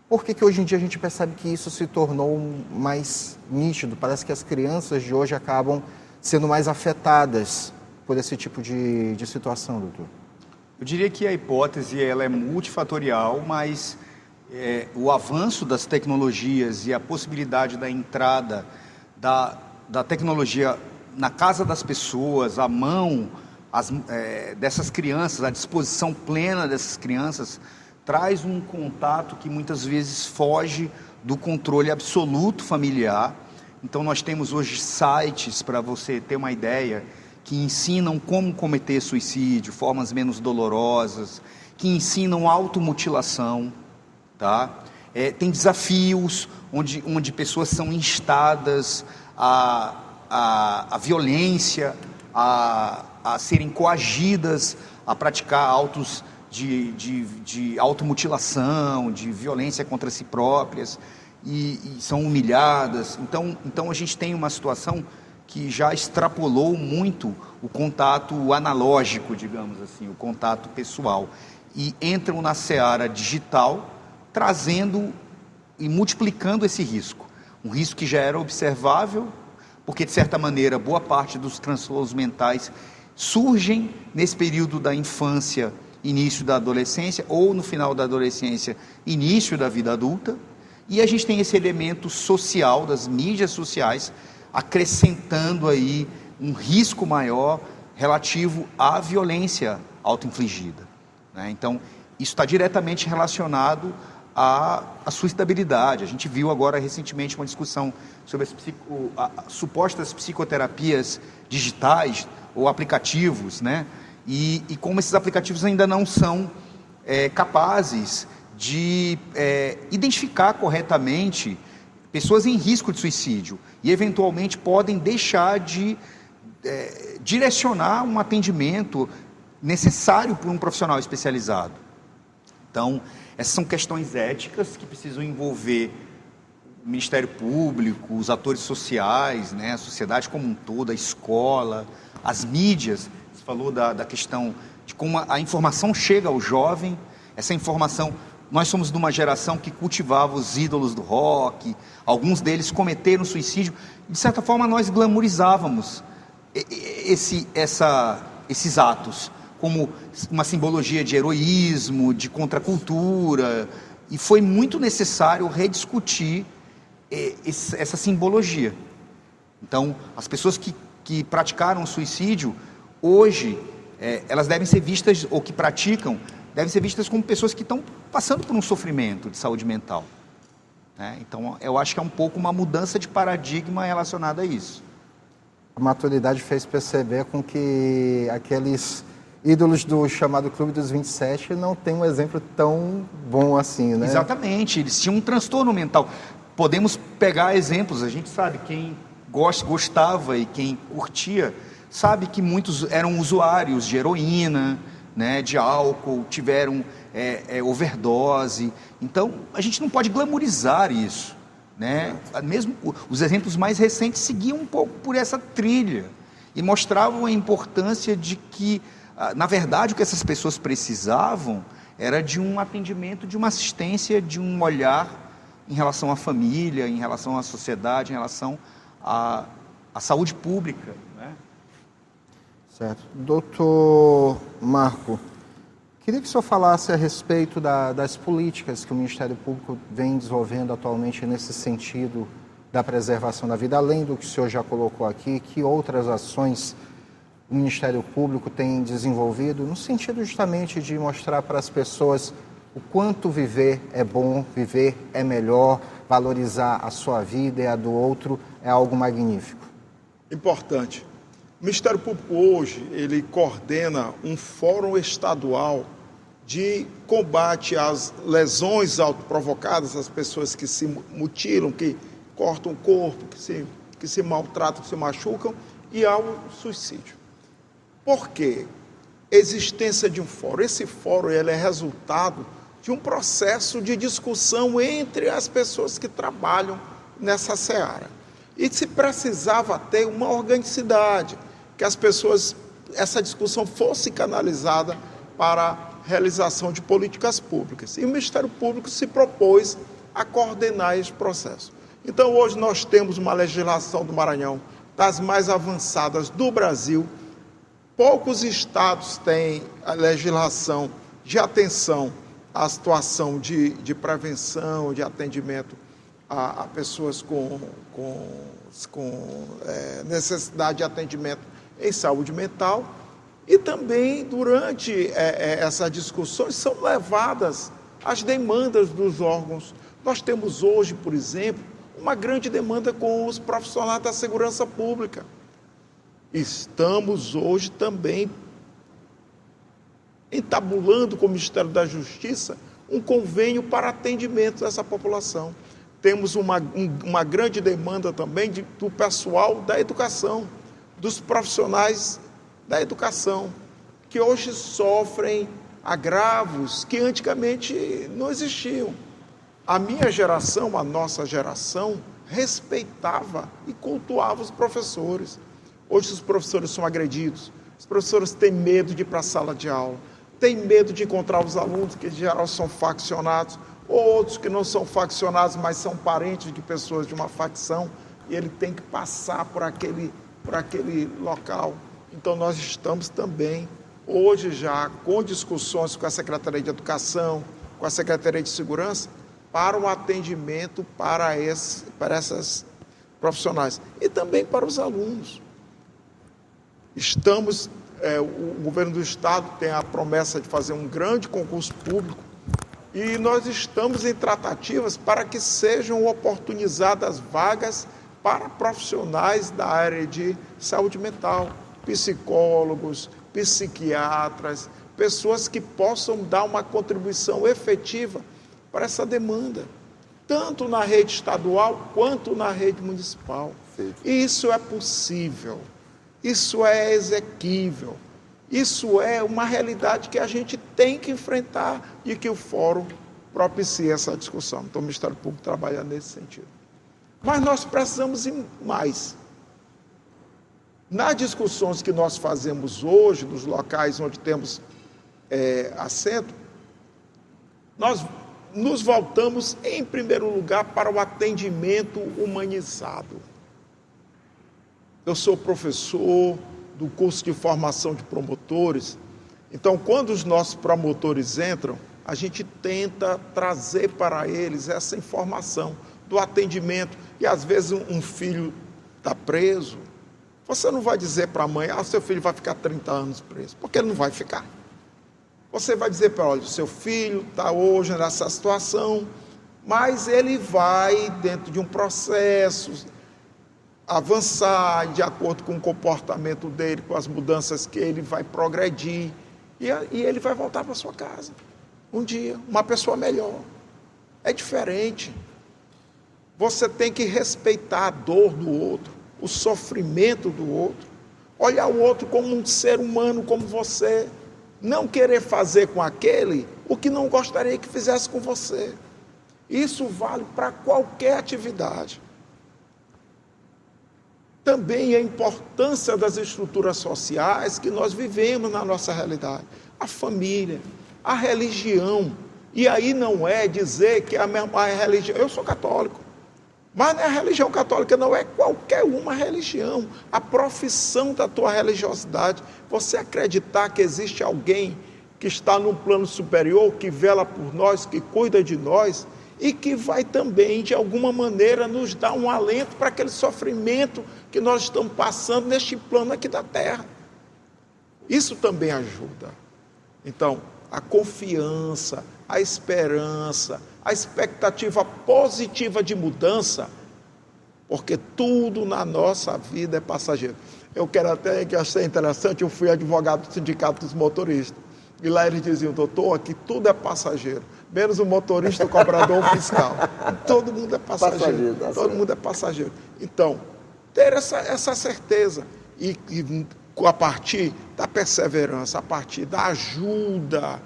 Por que hoje em dia a gente percebe que isso se tornou mais nítido? Parece que as crianças de hoje acabam sendo mais afetadas por esse tipo de situação, doutor. Eu diria que a hipótese ela é multifatorial, mas o avanço das tecnologias e a possibilidade da entrada da tecnologia na casa das pessoas, à mão dessas crianças, à disposição plena dessas crianças, traz um contato que muitas vezes foge do controle absoluto familiar. Então nós temos hoje sites, para você ter uma ideia, que ensinam como cometer suicídio, formas menos dolorosas, que ensinam automutilação, tá? Tem desafios onde pessoas são instadas à violência, a serem coagidas a praticar autos de automutilação, de violência contra si próprias, e são humilhadas. Então a gente tem uma situação que já extrapolou muito o contato analógico, digamos assim, o contato pessoal, e entram na seara digital, trazendo e multiplicando esse risco. Um risco que já era observável, porque, de certa maneira, boa parte dos transtornos mentais surgem nesse período da infância, início da adolescência, ou no final da adolescência, início da vida adulta, e a gente tem esse elemento social, das mídias sociais, acrescentando aí um risco maior relativo à violência autoinfligida, né? Então, isso está diretamente relacionado à suicidabilidade. A gente viu agora recentemente uma discussão sobre as supostas psicoterapias digitais ou aplicativos, né? E como esses aplicativos ainda não são capazes de identificar corretamente pessoas em risco de suicídio e eventualmente podem deixar de direcionar um atendimento necessário por um profissional especializado. Então, essas são questões éticas que precisam envolver o Ministério Público, os atores sociais, né, a sociedade como um todo, a escola, as mídias. Você falou da questão de como a informação chega ao jovem. Essa informação, nós somos de uma geração que cultivava os ídolos do rock, alguns deles cometeram suicídio. De certa forma, nós glamourizávamos esses atos como uma simbologia de heroísmo, de contracultura, e foi muito necessário rediscutir essa simbologia. Então, as pessoas que praticaram o suicídio, hoje, elas devem ser vistas, ou que praticam, devem ser vistas como pessoas que estão passando por um sofrimento de saúde mental, né? Então, eu acho que é um pouco uma mudança de paradigma relacionada a isso. A maturidade fez perceber com que aqueles ídolos do chamado Clube dos 27 não tem um exemplo tão bom assim, né? Exatamente, eles tinham um transtorno mental. Podemos pegar exemplos, a gente sabe, quem gostava e quem curtia, sabe que muitos eram usuários de heroína, né, de álcool, tiveram overdose. Então, a gente não pode glamorizar isso, né? Mesmo os exemplos mais recentes seguiam um pouco por essa trilha e mostravam a importância de que, na verdade, o que essas pessoas precisavam era de um atendimento, de uma assistência, de um olhar em relação à família, em relação à sociedade, em relação à saúde pública, né? Certo. Doutor Marco, queria que o senhor falasse a respeito das políticas que o Ministério Público vem desenvolvendo atualmente nesse sentido da preservação da vida, além do que o senhor já colocou aqui, que outras ações o Ministério Público tem desenvolvido no sentido justamente de mostrar para as pessoas o quanto viver é bom, viver é melhor, valorizar a sua vida e a do outro é algo magnífico. Importante. O Ministério Público hoje, ele coordena um fórum estadual de combate às lesões autoprovocadas, às pessoas que se mutilam, que cortam o corpo, que se maltratam, que se machucam, e ao suicídio. Por quê? Existência de um fórum. Esse fórum ele é resultado de um processo de discussão entre as pessoas que trabalham nessa seara. E se precisava ter uma organicidade, que as pessoas, essa discussão fosse canalizada para a realização de políticas públicas. E o Ministério Público se propôs a coordenar esse processo. Então, hoje nós temos uma legislação do Maranhão das mais avançadas do Brasil. Poucos estados têm a legislação de atenção à situação de prevenção, de atendimento a pessoas com necessidade de atendimento em saúde mental. E também, durante essas discussões, são levadas as demandas dos órgãos. Nós temos hoje, por exemplo, uma grande demanda com os profissionais da segurança pública. Estamos hoje também entabulando com o Ministério da Justiça um convênio para atendimento dessa população. Temos uma grande demanda também do pessoal da educação, dos profissionais da educação, que hoje sofrem agravos que antigamente não existiam. A minha geração, a nossa geração, respeitava e cultuava os professores. Hoje os professores são agredidos, os professores têm medo de ir para a sala de aula, têm medo de encontrar os alunos, que em geral são faccionados, ou outros que não são faccionados, mas são parentes de pessoas de uma facção, e ele tem que passar por aquele local. Então nós estamos também, hoje já, com discussões com a Secretaria de Educação, com a Secretaria de Segurança, para o atendimento para essas profissionais e também para os alunos. O governo do estado tem a promessa de fazer um grande concurso público e nós estamos em tratativas para que sejam oportunizadas vagas para profissionais da área de saúde mental, psicólogos, psiquiatras, pessoas que possam dar uma contribuição efetiva para essa demanda, tanto na rede estadual quanto na rede municipal. E isso é possível, isso é exequível, isso é uma realidade que a gente tem que enfrentar e que o Fórum propicia essa discussão. Então o Ministério Público trabalha nesse sentido. Mas nós precisamos ir mais. Nas discussões que nós fazemos hoje, nos locais onde temos assento, nós nos voltamos, em primeiro lugar, para o atendimento humanizado. Eu sou professor do curso de formação de promotores, então, quando os nossos promotores entram, a gente tenta trazer para eles essa informação do atendimento, e às vezes um filho está preso, você não vai dizer para a mãe, seu filho vai ficar 30 anos preso, porque ele não vai ficar. Você vai dizer para ele, olha, seu filho está hoje nessa situação, mas ele vai, dentro de um processo, avançar de acordo com o comportamento dele, com as mudanças que ele vai progredir, e ele vai voltar para sua casa. Um dia, uma pessoa melhor. É diferente. Você tem que respeitar a dor do outro, o sofrimento do outro, olhar o outro como um ser humano como você, não querer fazer com aquele o que não gostaria que fizesse com você. Isso vale para qualquer atividade. Também a importância das estruturas sociais que nós vivemos na nossa realidade. A família, a religião. E aí não é dizer que a religião... Eu sou católico, mas não é a religião católica, não, é qualquer uma religião. A profissão da tua religiosidade. Você acreditar que existe alguém que está num plano superior, que vela por nós, que cuida de nós, e que vai também, de alguma maneira, nos dar um alento para aquele sofrimento que nós estamos passando neste plano aqui da Terra. Isso também ajuda. Então, a confiança, a esperança, a expectativa positiva de mudança, porque tudo na nossa vida é passageiro. Eu quero até que achei interessante, eu fui advogado do Sindicato dos Motoristas, e lá eles diziam, doutor, aqui tudo é passageiro, menos o motorista, o cobrador, o fiscal. Todo mundo é passageiro. Todo mundo é passageiro. Então, ter essa certeza e a partir da perseverança, a partir da ajuda,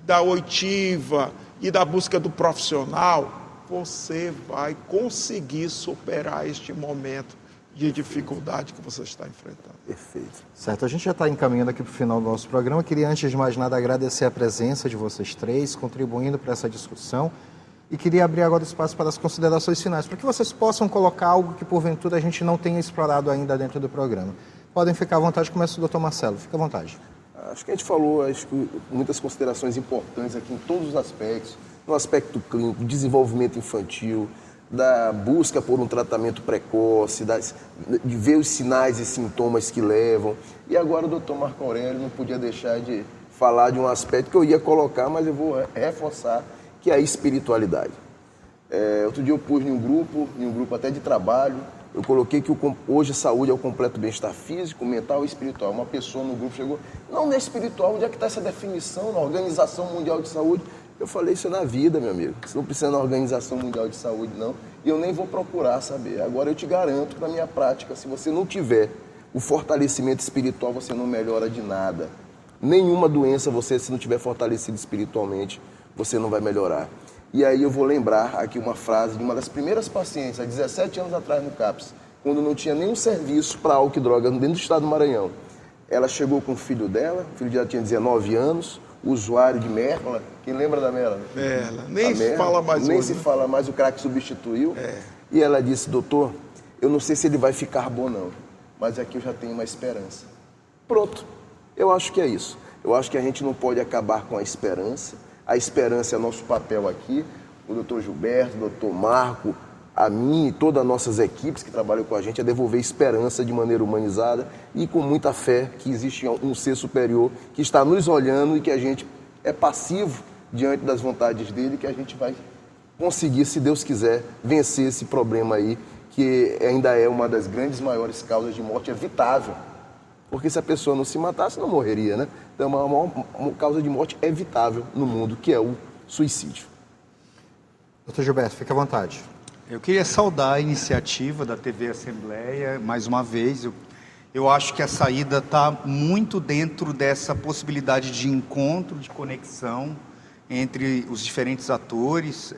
da oitiva e da busca do profissional, você vai conseguir superar este momento de dificuldade que você está enfrentando. Perfeito. Certo, a gente já está encaminhando aqui para o final do nosso programa. Eu queria, antes de mais nada, agradecer a presença de vocês três, contribuindo para essa discussão. E queria abrir agora espaço para as considerações finais, para que vocês possam colocar algo que, porventura, a gente não tenha explorado ainda dentro do programa. Podem ficar à vontade, começa o Dr. Marcelo, fica à vontade. Acho que a gente falou muitas considerações importantes aqui em todos os aspectos, no aspecto clínico, desenvolvimento infantil, da busca por um tratamento precoce, de ver os sinais e sintomas que levam. E agora o doutor Marco Aurélio não podia deixar de falar de um aspecto que eu ia colocar, mas eu vou reforçar, que é a espiritualidade. Outro dia eu pus em um grupo até de trabalho, eu coloquei que hoje a saúde é o completo bem-estar físico, mental e espiritual. Uma pessoa no grupo chegou, não é espiritual, onde é que está essa definição na Organização Mundial de Saúde? Eu falei, isso é na vida, meu amigo. Você não precisa na Organização Mundial de Saúde, não. E eu nem vou procurar saber. Agora eu te garanto, na minha prática, se você não tiver o fortalecimento espiritual, você não melhora de nada. Nenhuma doença, se não tiver fortalecido espiritualmente, você não vai melhorar. E aí eu vou lembrar aqui uma frase de uma das primeiras pacientes, há 17 anos atrás no CAPS, quando não tinha nenhum serviço para álcool e droga dentro do estado do Maranhão. Ela chegou com o filho dela, o filho dela tinha 19 anos, usuário de Merla. Quem lembra da Merla? Merla. Nem se fala mais Nem hoje, se fala mais, o crack substituiu. E ela disse, doutor, eu não sei se ele vai ficar bom não, mas aqui eu já tenho uma esperança. Pronto. Eu acho que é isso. Eu acho que a gente não pode acabar com a esperança. A esperança é nosso papel aqui. O doutor Gilberto, o doutor Marco, a mim e todas as nossas equipes que trabalham com a gente, é devolver esperança de maneira humanizada e com muita fé que existe um ser superior que está nos olhando e que a gente é passivo diante das vontades dele, que a gente vai conseguir, se Deus quiser, vencer esse problema aí, que ainda é uma das grandes maiores causas de morte evitável. Porque se a pessoa não se matasse, não morreria, né? Então, uma causa de morte evitável no mundo, que é o suicídio. Doutor Gilberto, fique à vontade. Eu queria saudar a iniciativa da TV Assembleia, mais uma vez. Eu acho que a saída está muito dentro dessa possibilidade de encontro, de conexão entre os diferentes atores,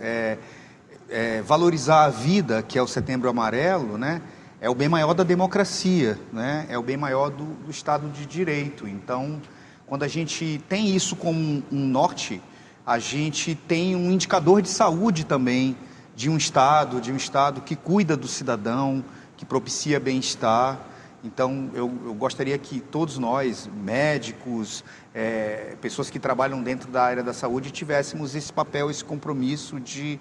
valorizar a vida, que é o Setembro Amarelo, né? É o bem maior da democracia, né? É o bem maior do Estado de Direito. Então, quando a gente tem isso como um norte, a gente tem um indicador de saúde também de um Estado que cuida do cidadão, que propicia bem-estar. Então, eu gostaria que todos nós, médicos, pessoas que trabalham dentro da área da saúde, tivéssemos esse papel, esse compromisso de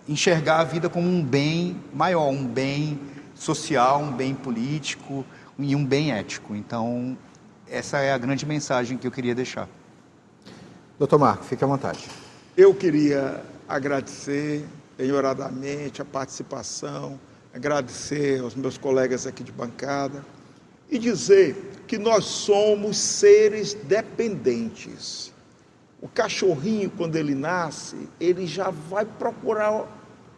enxergar a vida como um bem maior, um bem social, um bem político e um bem ético. Então, essa é a grande mensagem que eu queria deixar. Doutor Marco, fique à vontade. Eu queria agradecer penhoradamente a participação, agradecer aos meus colegas aqui de bancada e dizer que nós somos seres dependentes. O cachorrinho, quando ele nasce, ele já vai procurar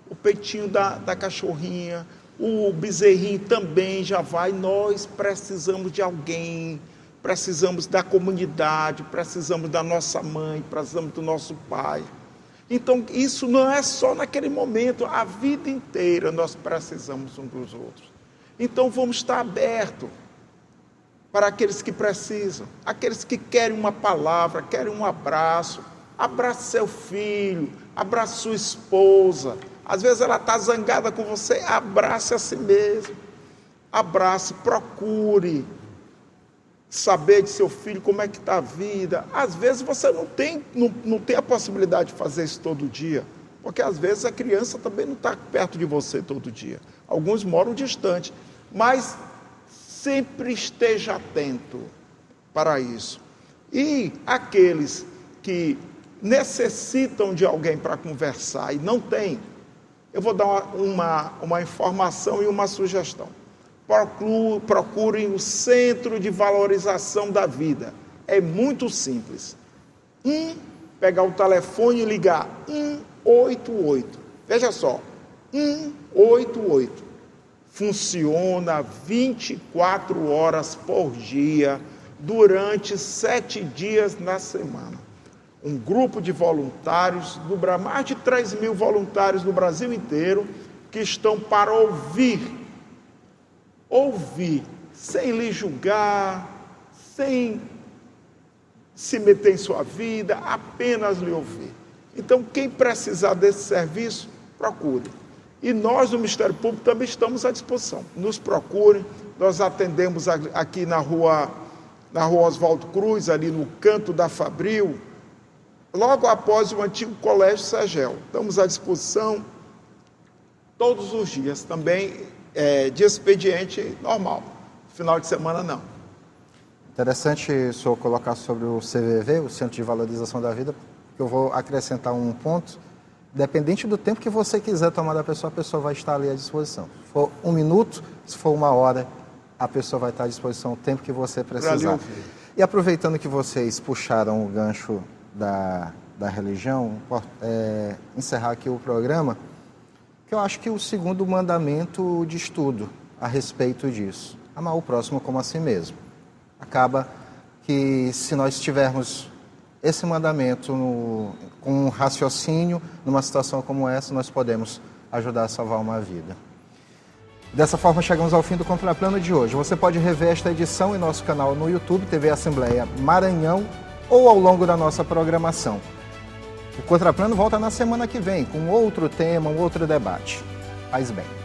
o peitinho da cachorrinha, o bezerrinho também já vai. Nós precisamos de alguém precisamos da comunidade, precisamos da nossa mãe, precisamos do nosso pai. Então, isso não é só naquele momento, a vida inteira nós precisamos uns dos outros. Então, vamos estar abertos para aqueles que precisam, aqueles que querem uma palavra, querem um abraço. Abrace seu filho, abrace sua esposa. Às vezes ela está zangada com você, abrace a si mesmo. Abrace, procure saber de seu filho como é que está a vida. Às vezes você não tem a possibilidade de fazer isso todo dia, porque às vezes a criança também não está perto de você todo dia. Alguns moram distante, mas sempre esteja atento para isso. E aqueles que necessitam de alguém para conversar e não tem, eu vou dar uma informação e uma sugestão. Procurem o Centro de Valorização da Vida. É muito simples. Pegar o telefone e ligar 188. Veja só, 188. Funciona 24 horas por dia, durante 7 dias na semana. Um grupo de voluntários, mais de 3 mil voluntários no Brasil inteiro, que estão para ouvir, sem lhe julgar, sem se meter em sua vida, apenas lhe ouvir. Então, quem precisar desse serviço, procure. E nós, do Ministério Público, também estamos à disposição. Nos procurem, nós atendemos aqui na rua Oswaldo Cruz, ali no canto da Fabril, logo após o antigo Colégio Segel. Estamos à disposição todos os dias, também de expediente normal. Final de semana, não. Interessante o senhor colocar sobre o CVV, o Centro de Valorização da Vida, porque eu vou acrescentar um ponto. Dependente do tempo que você quiser tomar da pessoa, a pessoa vai estar ali à disposição. Se for 1 minuto, se for 1 hora, a pessoa vai estar à disposição o tempo que você precisar. E aproveitando que vocês puxaram o gancho da religião, encerrar aqui o programa, que eu acho que o segundo mandamento de estudo a respeito disso, amar o próximo como a si mesmo. Acaba que se nós tivermos esse mandamento com um raciocínio, numa situação como essa, nós podemos ajudar a salvar uma vida. Dessa forma, chegamos ao fim do Contraplano de hoje. Você pode rever esta edição em nosso canal no YouTube, TV Assembleia Maranhão, ou ao longo da nossa programação. O Contraplano volta na semana que vem, com outro tema, um outro debate. Faz bem.